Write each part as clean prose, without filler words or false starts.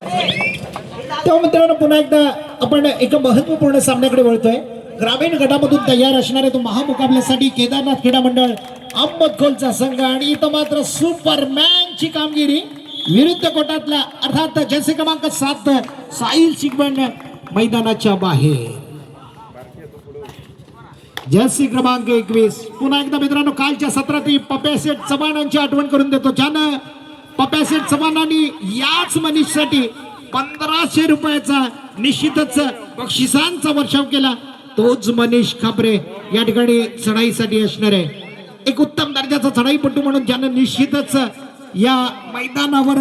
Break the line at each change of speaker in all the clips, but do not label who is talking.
तेव्हा मित्रांनो पुन्हा एकदा आपण एका महत्वपूर्ण सामन्याकडे वळतोय. ग्रामीण गटामधून तयार असणारे तो महामुकाबल्यासाठी केदारनाथ क्रीडा मंडळ अहमदखोलचा संघ आणि इथं मात्र सुपरमॅनची कामगिरी विरुद्ध कोटातला अर्थात जर्सी क्रमांक 7 साहिल शिगवण मैदानाच्या बाहेर. जर्सी क्रमांक 21 पुन्हा एकदा मित्रांनो कालच्या सत्रात पप्या सेठ चव्हाण यांची आठवण करून देतो, ज्यानं पप्या सेठ चव्हाणांनी याच मनीषसाठी 1500 रुपयाचा निश्चितच बक्षिसांचा वर्षाव केला. तोच मनीष खापरे या ठिकाणी चढाईसाठी असणार आहे. एक उत्तम दर्जाचा चढाईपटू म्हणून ज्यानं निश्चितच या मैदानावर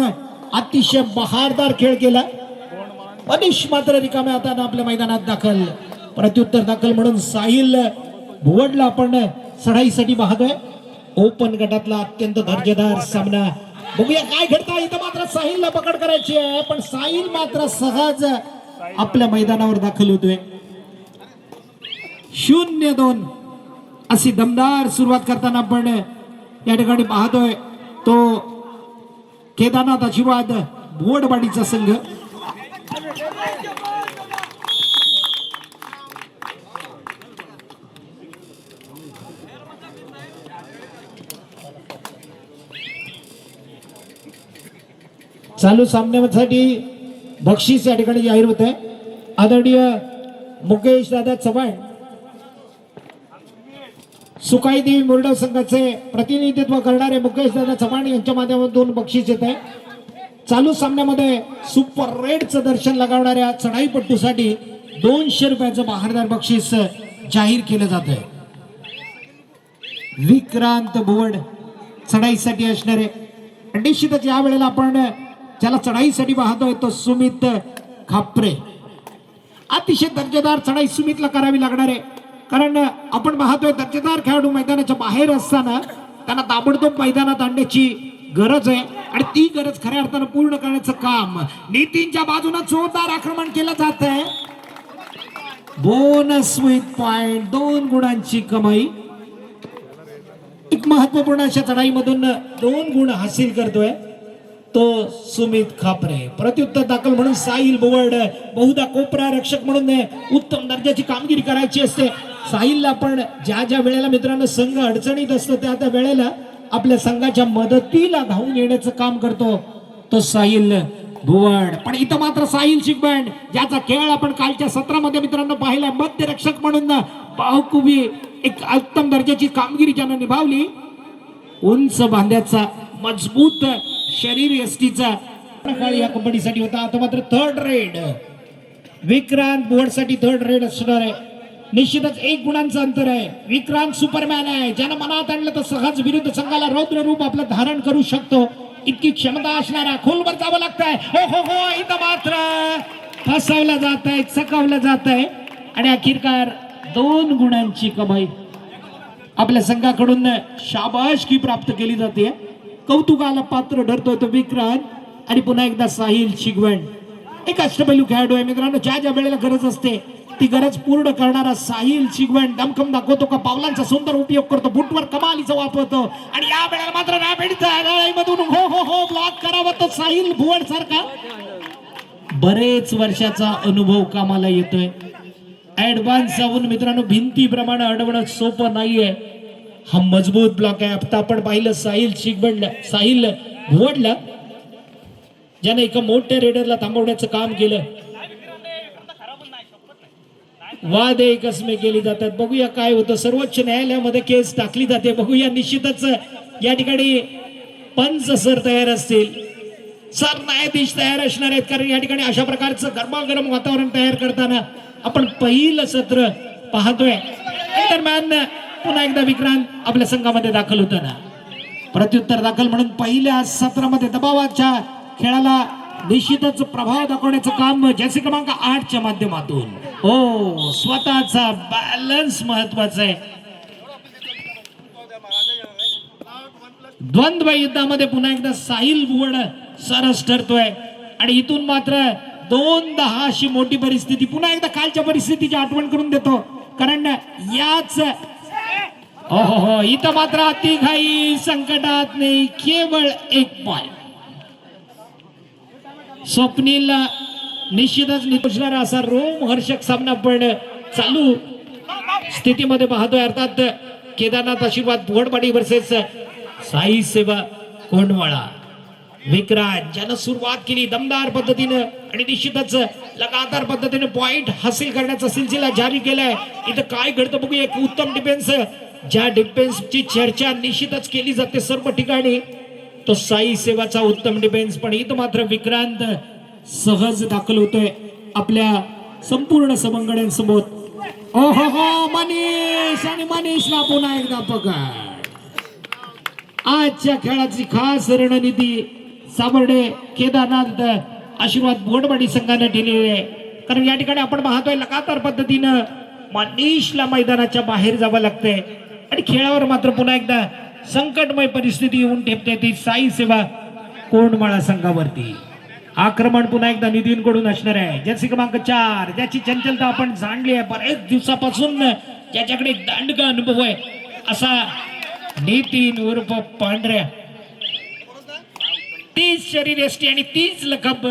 अतिशय बहारदार खेळ केला. मनीष मात्र रिकाम्या हाताने आपल्या मैदानात दाखल. प्रत्युत्तर दाखल म्हणून साहिल भुवडला आपण चढाईसाठी पाहतोय. ओपन गटातला अत्यंत दर्जेदार सामना. बघूया काय घडतं. इथं मात्र साहिलला पकड करायची आहे, पण साहिल मात्र सहज आपल्या मैदानावर दाखल होतोय. 0-2 अशी दमदार सुरुवात करताना आपण या ठिकाणी पाहतोय तो केदारनाथ आशीर्वाद भुवडवाडीचा संघ. चालू सामन्यासाठी बक्षीस या ठिकाणी जाहीर होत आहे. आदरणीय मुकेश दादा चव्हाण सुकाई देवी मुरडा संघाचे प्रतिनिधित्व करणारे मुकेश दादा चव्हाण यांच्या माध्यमातून बक्षीस येत आहे. चालू सामन्यामध्ये सुपर रेडचं दर्शन लगावणाऱ्या चढाईपट्टूसाठी 200 रुपयाचं बहारदार बक्षीस जाहीर केलं जात आहे. विक्रांत भुवड चढाईसाठी असणारे. निश्चितच या वेळेला आपण ज्याला चढाईसाठी पाहतोय तो सुमित खापरे. अतिशय दर्जेदार चढाई सुमितला करावी लागणार आहे, कारण आपण पाहतोय दर्जेदार खेळाडू मैदानाच्या बाहेर असताना त्यांना ताबडतोब मैदानात आणण्याची गरज आहे आणि ती गरज खऱ्या अर्थानं पूर्ण करण्याचं काम नितीनच्या बाजूने जोरदार आक्रमण केलं जात आहे. बोनस विथ पॉइंट 2 गुणांची कमाई. एक महत्वपूर्ण अशा चढाईमधून 2 गुण हासिल करतोय तो सुमित खापरे. प्रत्युत्तर दाखल म्हणून साहिल भुवड बहुधा कोपरा रक्षक म्हणून उत्तम दर्जाची कामगिरी करायची असते. साहिलला आपण ज्या ज्या वेळेला मित्रांनो संघ अडचणीत असतो त्या त्या वेळेला आपल्या संघाच्या मदतीला धावून येण्याचं काम करतो तो साहिल भुवड. पण इथं मात्र साहिल शिगवण ज्याचा खेळ आपण कालच्या सत्रामध्ये मित्रांनो पाहिला, मध्यरक्षक म्हणून बाहुकुबी एक उत्तम दर्जाची कामगिरी ज्यानं निभावली. उंच बांध्याचा मजबूत शरीर यष्टीचा प्रकार या कंपनीसाठी होता. आता मात्र 3rd red Vikrant भुवडसाठी 3rd red असणार आहे. निश्चितच 1 गुणांचं अंतर आहे. विक्रांत सुपरमॅन आहे, ज्यानं मनात आणलं तर सहज विरुद्ध संघाला रौद्र रूप आपलं धारण करू शकतो इतकी क्षमता असणारा. खोलवर जावं लागतंय. हो हो हो इथं मात्र फसवलं जात आहे, चकवलं जात आहे आणि अखेरकार 2 गुणांची कमाई आपल्या संघाकडून शाबासकी प्राप्त केली जाते. कौतुकाला पात्र ठरतोय तो विक्रांत आणि पुन्हा एकदा साहिल शिगवण. एक अष्टपैलू खेळाडू आहे मित्रांनो. ज्या ज्या वेळेला गरज असते ती गरज पूर्ण करणारा साहिल शिगवण दमखम दाखवतो का पावलांचा सुंदर उपयोग करतो, बुटवर कमालीचा वापरतो आणि या वेळेला मात्र रॅपिडमधून हो हो हो ब्लॉक करावा तो साहिल भुवड सारखा. बरेच वर्षाचा अनुभव कामाला येतोय. ऍडव्हान्स जाऊन मित्रांनो भिंतीप्रमाणे अडवणं सोपं नाहीये. हा मजबूत ब्लॉक आहे. आता आपण पाहिलं साहिल शिगवण साहिल भुवडला ज्याने एका मोठ्या रेडरला थांबवण्याचं काम केलं. वाद एकस्मे केली जातात. बघूया काय होतं. सर्वोच्च न्यायालयामध्ये केस टाकली जाते. बघूया. निश्चितच या ठिकाणी पंच सर तयार असतील, सरन्यायाधीश तयार असणार आहेत, कारण या ठिकाणी अशा प्रकारचं गरमागरम वातावरण तयार करताना आपण पहिलं सत्र पाहतोय. दरम्यान पुन्हा एकदा विक्रांत आपल्या संघामध्ये दाखल होताना. प्रत्युत्तर दाखल म्हणून पहिल्या सत्रामध्ये दबावाच्या खेळाला निश्चितच प्रभाव दाखवण्याचं काम जर्सी क्रमांक 8च्या माध्यमातून. हो स्वतःचा बॅलन्स महत्वाचा आहे. द्वंद्व युद्धामध्ये पुन्हा एकदा साहिल भुवड सरस ठरतोय आणि इथून मात्र 2-10 अशी मोठी परिस्थिती. पुन्हा एकदा कालच्या परिस्थितीची आठवण करून देतो, कारण याच हो हो हो इथं मात्र अतिघाई संकटात नाही, केवळ 1 पॉइंट. स्वप्नील निश्चितच निपुषणारा असा रोमहर्षक सामना पण चालू स्थितीमध्ये पाहतोय. अर्थात केदारनाथ आशीर्वाद बोडवाडी वर्सेस साई सेवा कोंडवाळा. विक्रांत ज्यानं सुरुवात केली दमदार पद्धतीनं आणि निश्चितच लगातार पद्धतीने पॉइंट हासिल करण्याचा सिलसिला जारी केलाय. इथं काय घडतं बघूया. एक उत्तम डिफेन्स, ज्या डिफेन्सची चर्चा निश्चितच केली जाते सर्व ठिकाणी, तो साई सेवाचा उत्तम डिफेन्स. पण इथं मात्र विक्रांत सहज दाखल होतोय आपल्या संपूर्ण सवंगड्यांसमोर. ओहो हो मनीष, आणि मनीषला पुन्हा एकदा पकड. आजच्या खेळाची खास रणनीती सावर्डे केदारनाथ आशीर्वाद बोडवाडी संघाने दिलेली आहे. कारण या ठिकाणी आपण पाहतोय लगातार पद्धतीनं मनीषला मैदानाच्या बाहेर जावं लागतंय आणि खेळावर मात्र पुन्हा एकदा संकटमय परिस्थिती येऊन ठेपते ती साई सेवा कोंडमाळा संघावरती. आक्रमण पुन्हा एकदा नितीनकडून असणार आहे. जर्सी क्रमांक 4 ज्याची चंचलता आपण जाणली आहे बरेच दिवसापासून, ज्याच्याकडे दांडगा अनुभव आहे असा नितीन उर्फ पांढऱ्या. 30 शरीरयष्टी आणि 30 लखब,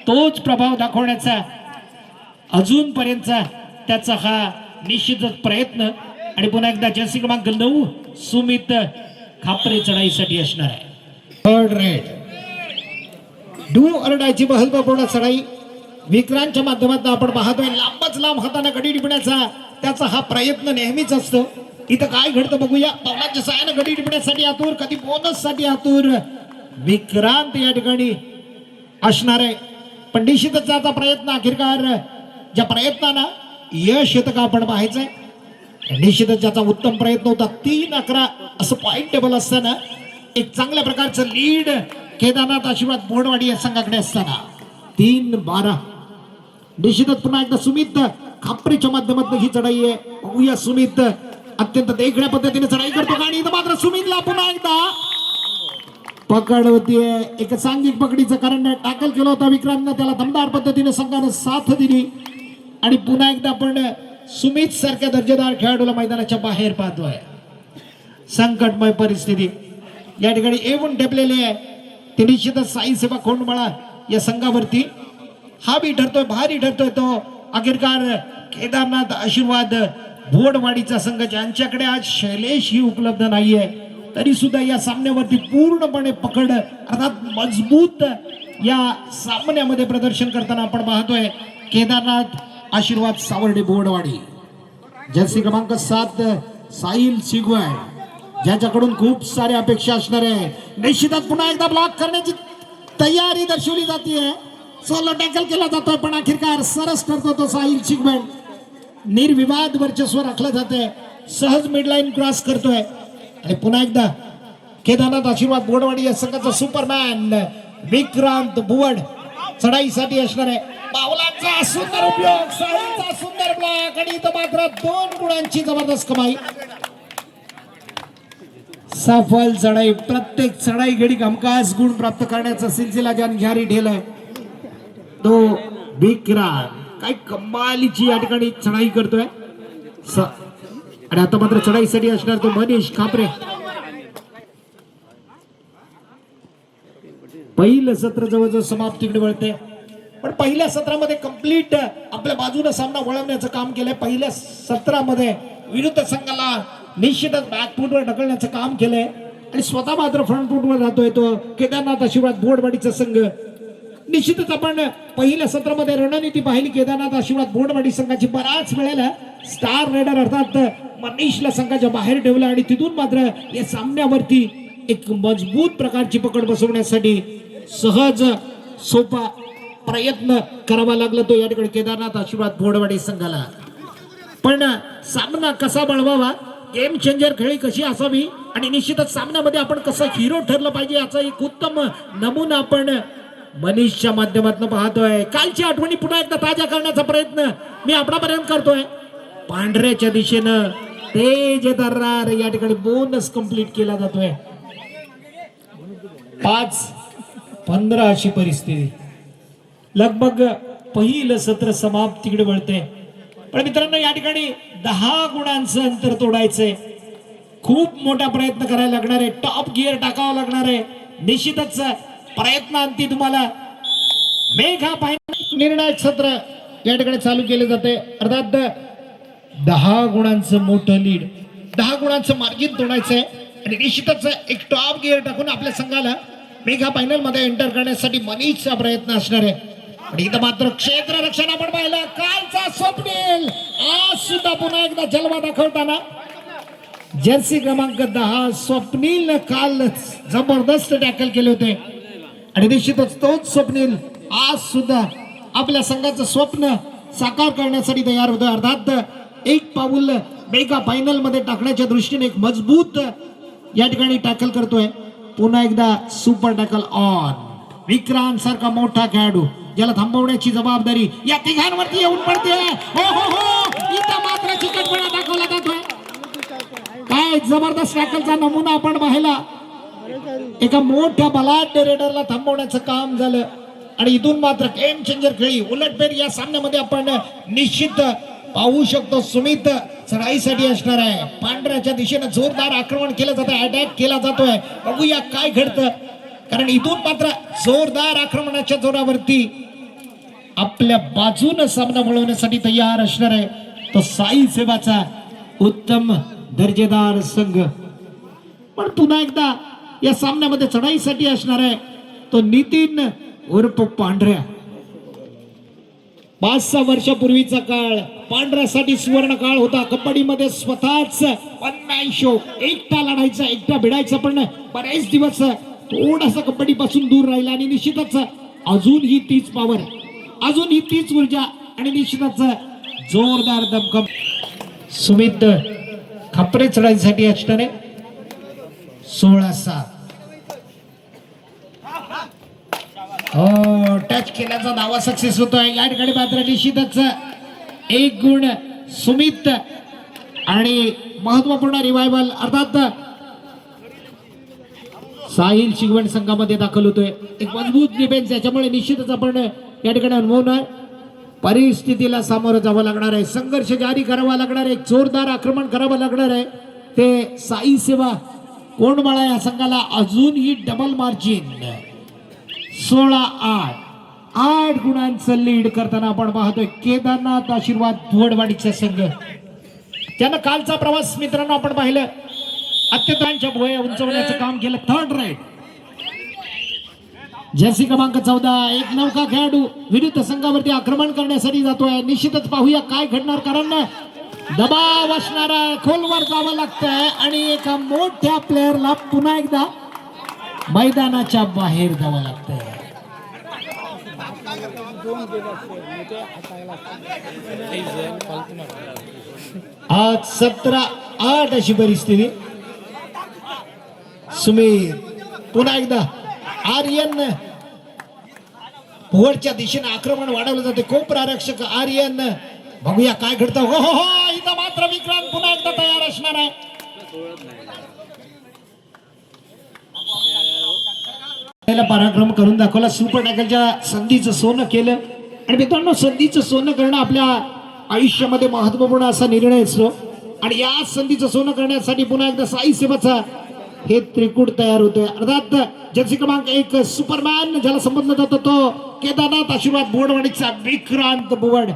तोच प्रभाव दाखवण्याचा अजूनपर्यंतचा त्याचा हा निश्चितच प्रयत्न. आणि पुन्हा एकदा जर्सी क्रमांक 9 सुमित खापरे चढाईसाठी असणार आहे. थर्ड रेड डू अरडायची महत्वपूर्ण चढाई विक्रांतच्या माध्यमातून आपण पाहतोय. लांबच लांब हाताने गडी टिपण्याचा त्याचा हा प्रयत्न नेहमीच असतो. इथं काय घडतं बघूया. पावलाच्या साहाय्याने गडी टिपण्यासाठी आतुर, कधी बोनस साठी आतुर विक्रांत या ठिकाणी असणार आहे. पण निश्चितच त्याचा प्रयत्न अखेरकार ज्या प्रयत्नांना यश येतं का आपण पाहायचंय. निश्चितच ज्याचा उत्तम प्रयत्न होता. 3-11 असं पॉइंट टेबल असताना एक चांगल्या प्रकारचं लीड केदारनाथ आशीर्वाद बोडवाडी या संघाकडे असताना 3-12. निश्चितच पुन्हा एकदा सुमित खापरेच्या माध्यमातून ही चढाई आहे. बघूया सुमित अत्यंत देखण्या पद्धतीने चढाई करतो आणि इथं मात्र सुमितला पुन्हा एकदा पकड होतीये. एक सांघिक पकडीचं कारण टाकल केलं होता विक्रांतनं, त्याला दमदार पद्धतीने संघाने साथ दिली आणि पुन्हा एकदा आपण सुमित सारख्या दर्जेदार खेळाडूला मैदानाच्या बाहेर पाहतोय. संकटमय परिस्थिती या ठिकाणी येऊन ठेपलेली आहे. ते निश्चितच साई सेवा कोंडमाळा या संघावरती हा बी ठरतोय, भारी ठरतोय तो अखेरकार केदारनाथ आशीर्वाद बोडवाडीचा संघ, ज्यांच्याकडे आज शैलेश ही उपलब्ध नाहीये तरी सुद्धा या सामन्यावरती पूर्णपणे पकड अर्थात मजबूत या सामन्यामध्ये प्रदर्शन करताना आपण पाहतोय. केदारनाथ आशीर्वाद सावर्डे बोडवाडी. जर्सी क्रमांक 7 साहिल सिगवाय, ज्याच्याकडून खूप साऱ्या अपेक्षा असणार आहे. निश्चितच पुन्हा एकदा ब्लॉक करण्याची तयारी दर्शवली जाते. सोलो टॅकल केला जातोय पण अखेरकार सरस ठरतो तो साहिल सिगवाय. निर्विवाद वर्चस्व राखलं जाते. सहज मिडलाईन क्रॉस करतोय आणि पुन्हा एकदा केदारनाथ आशीर्वाद बोडवाडी या संघाचा सुपरमॅन विक्रांत बुवड चढाईसाठी असणार आहे. पावलांचा सुंदर उपयोग, साहिलचा सुंदर ब्लॉक आणि इथं मात्र 2 गुणांची जबरदस्त कमाई. सफल चढाई, प्रत्येक चढाई घडी हमखास गुण प्राप्त करण्याचा सिलसिला ज्याने जारी ठेवलाय तो विक्रांत. काय कमालीची या ठिकाणी चढाई करतोय. आणि आता मात्र चढाईसाठी असणार तो मनीष खापरे. पहिलं सत्र जवळजवळ समाप्तीकडे वळते पण पहिल्या सत्रामध्ये कंप्लीट आपल्या बाजूने सामना वळवण्याचं काम केलंय. पहिल्या सत्रामध्ये विरुद्ध संघाला निश्चितच बॅकफूटवर ढकलण्याचं काम केलंय आणि स्वतः मात्र फ्रंट फूटवर राहतोय तो केदारनाथ आशीर्वाद बोडवाडीचा संघ. निश्चितच आपण पहिल्या सत्रामध्ये रणनीती पाहिली केदारनाथ आशीर्वाद बोडवाडी संघाची. बराच वेळेला स्टार रेडर अर्थात मनीषला संघाच्या बाहेर ठेवलं आणि तिथून मात्र या सामन्यावरती एक मजबूत प्रकारची पकड बसवण्यासाठी सहज सोपा प्रयत्न करावा लागला तो या ठिकाणी केदारनाथ आशीर्वाद बोडवाडी संघाला. पण सामना कसा बळवावा, गेम चेंजर खेळी कशी असावी आणि निश्चितच सामन्यामध्ये आपण कसं हिरो ठरलं पाहिजे याचा एक उत्तम नमुना आपण मनीषच्या माध्यमातून पाहतोय. कालची आठवणी पुन्हा एकदा ताज्या करण्याचा प्रयत्न मी आपणापर्यंत करतोय. पांढऱ्याच्या दिशेनं तेज दर्रार या ठिकाणी बोनस कंप्लीट केला जातोय. 5-15 अशी परिस्थिती. लगभग पहिलं सत्र समाप्तीकडे वळते. पण मित्रांनो या ठिकाणी 10 गुणांचं अंतर तोडायचंय. खूप मोठा प्रयत्न करायला लागणार आहे. टॉप गिअर टाकावा लागणार आहे. निश्चितच प्रयत्नांती तुम्हाला मेघा फायनल निर्णायक सत्र या ठिकाणी चालू केले जाते. अर्थात 10 गुणांचं मोठं लीड, 10 गुणांचं मार्जिन तोडायचंय आणि निश्चितच एक टॉप गिअर टाकून आपल्या संघाला मेघा फायनल मध्ये एंटर करण्यासाठी मनीषचा प्रयत्न असणार आहे. आणि इथं मात्र क्षेत्ररक्षण आपण पाहिलं. कालचा स्वप्नील आज सुद्धा पुन्हा एकदा जलवा दाखवताना जर्सी क्रमांक 10 स्वप्नील काल जबरदस्त टॅकल केले होते आणि निश्चितच तोच स्वप्नील आज सुद्धा आपल्या संघाचं स्वप्न साकार करण्यासाठी तयार होतं. अर्थात एक पाऊल मेगा फायनल मध्ये टाकण्याच्या दृष्टीने एक मजबूत या ठिकाणी टॅकल करतोय. पुन्हा एकदा सुपर टॅकल ऑन. विक्रांत सारखा मोठा खेळाडू ज्याला थांबवण्याची जबाबदारी या तिघांवरती येऊन पडते. हो हो हो, इथं मात्र चिकटपणा दाखवला जातोय. काय जबरदस्त टॅकलचा नमुना आपण पाहिला. एका मोठ्या बलाढ्य रेडरला थांबवण्याचं काम झालं आणि इथून मात्र गेम चेंजर खेळी उलटफेर या सामन्यामध्ये आपण निश्चित पाहू शकतो. सुमित चढाईसाठी असणार आहे. पांढऱ्याच्या दिशेने जोरदार आक्रमण केलं जातं, अटॅक केला जातोय. बघूया काय घडतं, कारण इथून मात्र जोरदार आक्रमणाच्या जोरावरती आपल्या बाजूने सामना मिळवण्यासाठी तयार असणार आहे तो साई सेवाचा उत्तम दर्जेदार संघ. पण पुन्हा एकदा या सामन्यामध्ये चढाईसाठी असणार आहे तो नितीन उर्फ पांढऱ्या. 5-6 वर्षापूर्वीचा काळ पांढऱ्यासाठी सुवर्ण काळ होता. कबड्डीमध्ये स्वतःच वन मॅन शो, एकटा लढायचा, एकटा भिडायचा. पण बरेच दिवस थोडासा कबड्डी पासून दूर राहिला आणि निश्चितच अजून ही तीच पावर, अजून ही तीच ऊर्जा आणि निश्चितच जोरदार दमखम. सुमित खापरे चढाईसाठी असणारे 16-7. हो, टच केल्याचा दावा सक्सेस होतोय. या ठिकाणी मात्र निश्चितच 1 गुण सुमित आणि महत्वपूर्ण रिवायवल अर्थात साहिल शिगवण संघामध्ये दाखल होतोय. एक मजबूत डिफेन्स, याच्यामुळे निश्चितच आपण या ठिकाणी अनुभवणार परिस्थितीला सामोरं जावं लागणार आहे. संघर्ष जारी करावा लागणार आहे. जोरदार आक्रमण करावं लागणार आहे. ते साई सेवा कोंडमाळा या संघाला अजूनही डबल मार्जिन 16-8 8 गुणांचं लीड करताना आपण पाहतोय केदारनाथ आशीर्वाद धुवडवाडीचा संघ. त्यानं कालचा प्रवास मित्रांनो आपण पाहिलं. अत्यंतांच्या भुवया उंचवण्याचं काम केलं. थर्ड राईट जर्सी क्रमांक 14 एक नौका खेळाडू विरुद्ध संघावरती आक्रमण करण्यासाठी जातोय. निश्चितच पाहूया काय घडणार, कारण दबाव असणार आहे, खोलवर जावं लागतंय आणि एका मोठ्या प्लेअरला पुन्हा एकदा मैदानाच्या बाहेर जावं लागतंय. आज 17-8 अशी परिस्थिती. सुमित पुन्हा एकदा आर्यन भुवडच्या दिशेने आक्रमण वाढवलं जाते. कोपरा रक्षक आर्यन, बघूया काय घडतं. हो हो हो, इथं मात्र विक्रांत पुन्हा एकदा तयार असणार आहे. पराक्रम करून दाखवला. सुपर टॅकलच्या संधीचं सोनं केलं आणि मित्रांनो संधीचं सोनं करणं आपल्या आयुष्यामध्ये महत्वपूर्ण असा निर्णय असतो आणि या संधीचं सोनं करण्यासाठी पुन्हा एकदा साई सेवाचा हे त्रिकूट तयार होतोय. अर्थात जर्सी क्रमांक 1 सुपरमॅन ज्याला संबोधलं जातं तो केदारनाथ आशीर्वाद भुवडवाडीचा विक्रांत भुवड.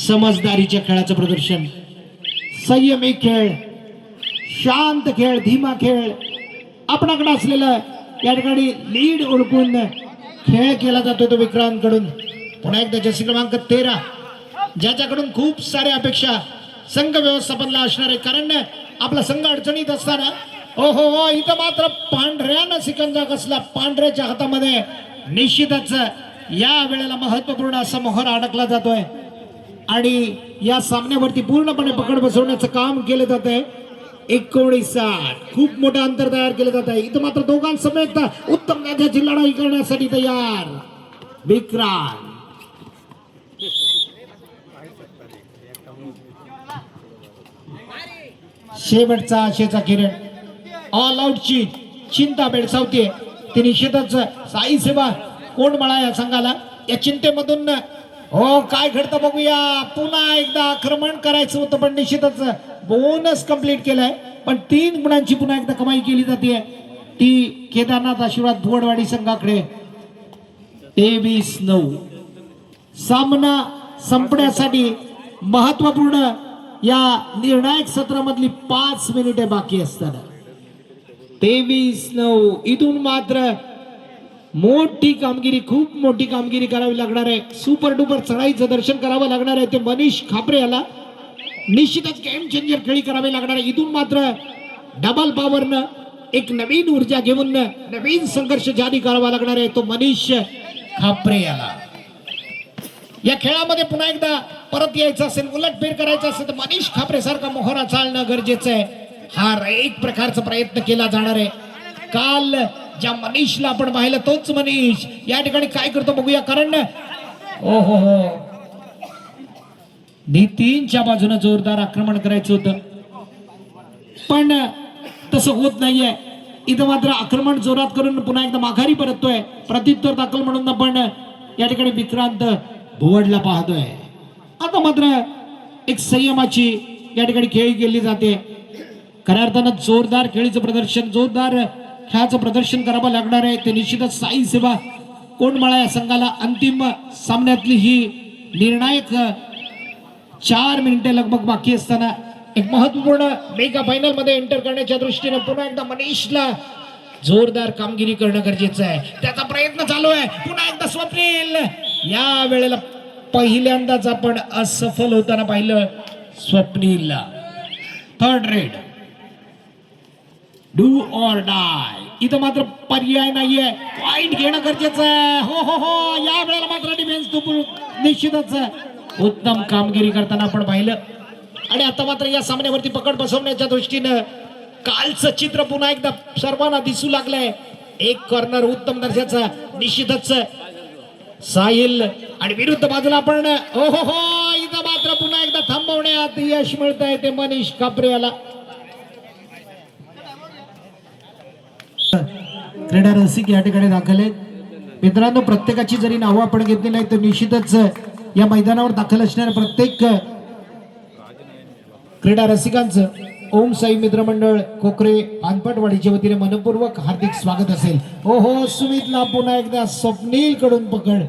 समजदारीच्या खेळाचं प्रदर्शन, संयमी खेळ, शांत खेळ, धीमा खेळ, आपणाकडे असलेलं या ठिकाणी लीड ओळखून खेळ केला जातो तो विक्रांत कडून. पुन्हा एकदा जर्सी क्रमांक 13 ज्याच्याकडून खूप साऱ्या अपेक्षा संघ व्यवस्थापनला असणार आहे, कारण आपला संघ अडचणीत असताना हो हो हो इथं मात्र पांढऱ्यानं सिकंजा कसला. पांढऱ्याच्या हातामध्ये निश्चितच या वेळेला महत्वपूर्ण असा मोहर अडकला जातोय आणि या सामन्यावरती पूर्णपणे पकड बसवण्याचं काम केलं जात आहे. 19-8 खूप मोठं अंतर तयार केलं जात आहे. इथं मात्र दोघांसमेत उत्तम गाजाची लढाई करण्यासाठी तयार विक्रांत. शेवटचा आशेचा किरण ऑल आउटची चिंता बेडसावते. ती निश्चितच साई सेवा कोंडमाळा या संघाला या चिंतेमधून हो काय घडतं बघूया. पुन्हा एकदा आक्रमण करायचं होतं पण निश्चितच बोनस कंप्लीट केलाय. पण 3 गुणांची पुन्हा एकदा कमाई केली जाते ती केदारनाथ आशीर्वाद भुवडवाडी संघाकडे. 23-9. सामना संपण्यासाठी महत्वपूर्ण या निर्णायक सत्रामधली 5 मिनिटे बाकी असताना 23-9. इथून मात्र मोठी कामगिरी, खूप मोठी कामगिरी करावी लागणार आहे. सुपर डुपर चढाईचं दर्शन करावं लागणार आहे. ते मनीष खापरे याला निश्चितच गेम चेंजर खेळी करावी लागणार आहे. इथून मात्र डबल पॉवरनं एक नवीन ऊर्जा घेऊन नवीन संघर्ष जारी करावा लागणार आहे. तो मनीष खापरे याला या खेळामध्ये पुन्हा एकदा परत यायचं असेल, उलटफेर करायचं असेल तर मनीष खापरे सारखा मोहरा चालणं गरजेचं आहे. हा एक प्रकारचा प्रयत्न केला जाणार आहे. काल ज्या मनीषला आपण पाहिलं तोच मनीष या ठिकाणी काय करतो बघूया. कारण ओहो हो, नितीनच्या बाजूने जोरदार आक्रमण करायचं होतं पण तसं होत नाहीये. इथं मात्र आक्रमण जोरात करून पुन्हा एकदा माघारी परततोय. प्रत्युत्तर दाखल म्हणून आपण या ठिकाणी विक्रांत भुवडला पाहतोय. आता मात्र एक संयमाची या ठिकाणी खेळी केली जाते. खऱ्या अर्थानं जोरदार खेळीचं प्रदर्शन, जोरदार खेळाचं प्रदर्शन करावं लागणार आहे. ते निश्चितच साई सेवा कोंडमाळा या संघाला अंतिम सामन्यातली ही निर्णायक 4 मिनिटे लगभग बाकी असताना एक महत्वपूर्ण मेगा फायनल मध्ये एंटर करण्याच्या दृष्टीने पुन्हा एकदा मनीषला जोरदार कामगिरी करणं गरजेचं आहे. त्याचा प्रयत्न चालू आहे. पुन्हा एकदा स्वप्नील या वेळेला पहिल्यांदाच आपण असफल होताना पाहिलं स्वप्नीलला. Third raid, do or die. इथं मात्र पर्याय नाहीये, पॉइंट घेणं गरजेचं आहे. हो हो हो, या वेळेला मात्र डिफेन्स निश्चितच उत्तम कामगिरी करताना आपण पाहिलं. आणि आता मात्र या सामन्यावरती पकड बसवण्याच्या दृष्टीनं कालचं चित्र पुन्हा एकदा सर्वांना दिसू लागलंय. एक कॉर्नर उत्तम दर्जाचा निश्चितच साहिल आणि विरुद्ध बाजूला आपण हो हो हो, इथं मात्र पुन्हा एकदा थांबवण्यात यश मिळत आहे ते मनीष खापरे याला. क्रीडा रसिक या ठिकाणी दाखल आहेत. मित्रांनो, प्रत्येकाची जरी नावं आपण घेतली नाही तर निश्चितच या मैदानावर दाखल असणाऱ्या प्रत्येक क्रीडा रसिकांचं ओम साई मित्रमंडळ कोकरे पानपटवाडीच्या वतीने मनपूर्वक हार्दिक स्वागत असेल. हो हो, सुमितला पुन्हा एकदा स्वप्नील कडून पकड.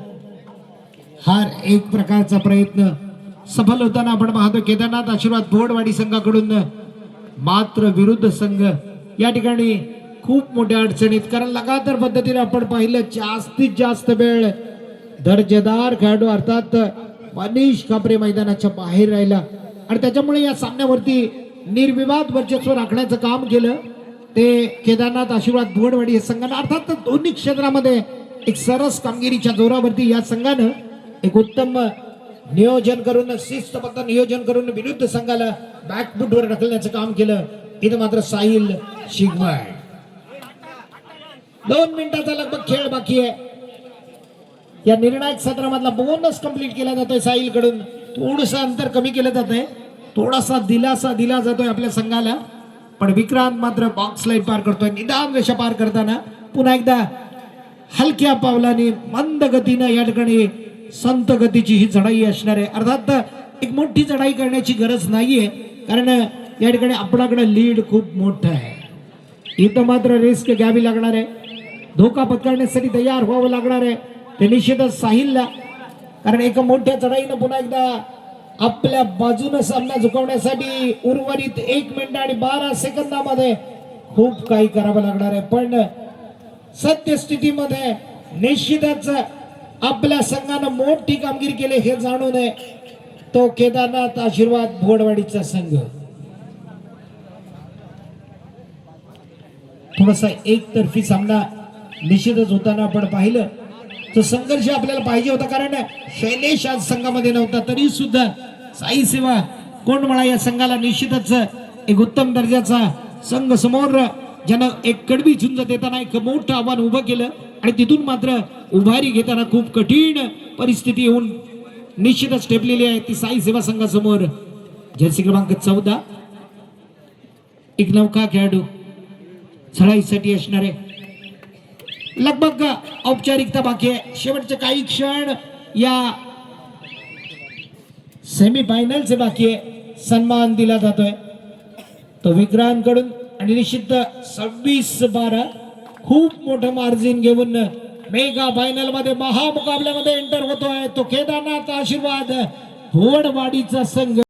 हा एक प्रकारचा प्रयत्न सफल होताना आपण पाहतो. केदारनाथ आशीर्वाद भोडवाडी संघाकडून मात्र विरुद्ध संघ या ठिकाणी खूप मोठ्या अडचणीत, कारण लगातार पद्धतीने आपण पाहिलं जास्तीत जास्त वेळ दर्जेदार खेळाडू अर्थात मनीष खापरे मैदानाच्या बाहेर राहिला आणि त्याच्यामुळे या सामन्यावरती निर्विवाद वर्चस्व राखण्याचं काम केलं ते केदारनाथ आशीर्वाद भोडवाडी या संघानं. अर्थात दोन्ही क्षेत्रामध्ये एक सरस कामगिरीच्या जोरावरती या संघानं एक उत्तम नियोजन करून, शिस्तबद्ध नियोजन करून विरुद्ध संघाला बॅकफुटवर ढकलण्याचं काम केलं. इथं मात्र साहिल शिगवाड. 2 मिनिटाचा लगभग खेळ बाकी आहे. या निर्णायक सत्रामधला बोनस कंप्लीट केला जातोय साहिल कडून. थोडंसं अंतर कमी केलं जात आहे, थोडासा दिलासा दिला जातोय आपल्या संघाला. पण विक्रांत मात्र बॉक्स लाईन पार करतोय. निदान रेषा पार करताना पुन्हा एकदा हलक्या पावलाने मंद गतीनं या ठिकाणी संत गतीची ही चढाई असणार आहे. अर्थात एक मोठी चढाई करण्याची गरज नाहीये, कारण या ठिकाणी आपल्याकडे लीड खूप मोठं आहे. इथं मात्र रिस्क घ्यावी लागणार आहे, धोका पत्करण्यासाठी तयार व्हावं लागणार आहे ते निश्चितच साहिलला. कारण एका मोठ्या चढाईनं पुन्हा एकदा आपल्या बाजूने सामना झुकवण्यासाठी उर्वरित 1 मिनिट आणि 12 सेकंदामध्ये खूप काही करावं लागणार आहे. पण सत्यस्थितीमध्ये निश्चितच आपल्या संघानं मोठी कामगिरी केली हे जाणून आहे तो केदारनाथ आशीर्वाद भोडवाडीचा संघ. थोडासा एकतर्फी सामना निश्चितच होताना आपण पाहिलं. तो संघर्ष आपल्याला पाहिजे होता, कारण शैलेश आज संघामध्ये नव्हता तरी सुद्धा साई सेवा कोंडमाळा या संघाला निश्चितच एक उत्तम दर्जाचा संघ समोर ज्यानं एक कडवी झुंज देताना एक मोठं आव्हान उभं केलं आणि तिथून मात्र उभारी घेताना खूप कठीण परिस्थिती येऊन निश्चितच ठेपलेली आहे ती साई सेवा संघासमोर. जर्सी क्रमांक 14 एक नौका खेळाडू चढाईसाठी असणारे. लगभग औपचारिकता बाकी आहे, शेवटचे काही क्षण या सेमीफायनलचे बाकी आहे. सन्मान दिला जातोय तो विक्रांत कडून आणि निश्चित 26-12 खूप मोठं मार्जिन घेऊन मेगा फायनल मध्ये महामुकाबल्यामध्ये एंटर होतोय तो केदारनाथ आशीर्वाद भुवडवाडीचा संघ.